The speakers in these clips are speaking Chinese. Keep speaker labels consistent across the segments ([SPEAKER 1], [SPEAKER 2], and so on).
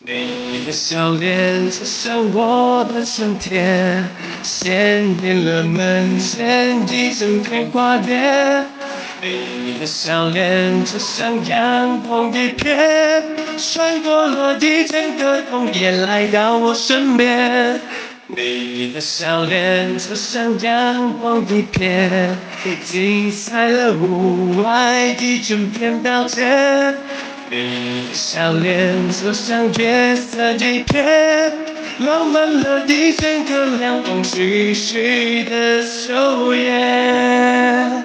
[SPEAKER 1] 你的笑脸就像我的春天，鲜艳了门前一整片花蝶。你的笑脸就像阳光一片，穿过落地整个冬夜来到我身边。你的笑脸就像阳光一片，精彩了屋外一整片表现。你的笑脸就像月色一片，浪漫了一整个凉风徐徐的秋叶。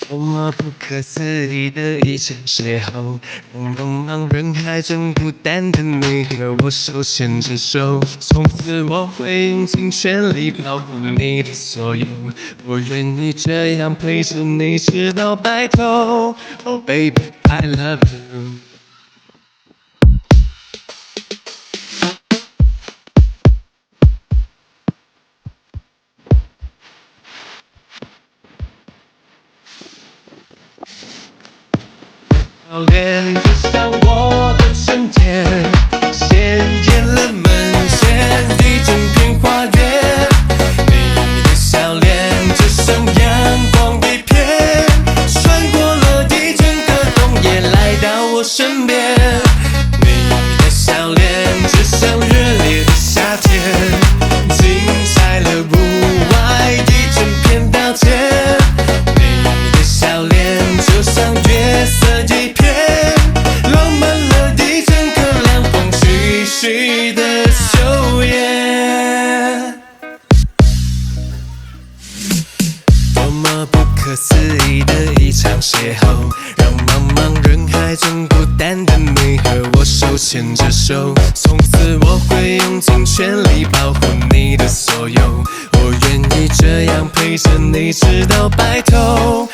[SPEAKER 1] 多么不可思议的一场邂逅，让茫茫人海中孤单的你和我手牵着手，从此我会用尽全力保护你的所有，我愿意这样陪着你直到白头。Oh baby, I love you。笑脸就像我的春天，鲜艳了门前一整片花园。你的笑脸就像阳光一片，穿过了一整个冬夜来到我身边。你的笑脸就像热烈的夏天，精彩了屋外一整片稻田。你的笑脸就像月色一片，浪漫了一整个凉风徐徐的秋叶。多么不可思议的一场邂逅，让茫茫人海中孤单的你和我手牵着手，从此我会用尽全力保护你的所有，我愿意这样陪着你直到白头。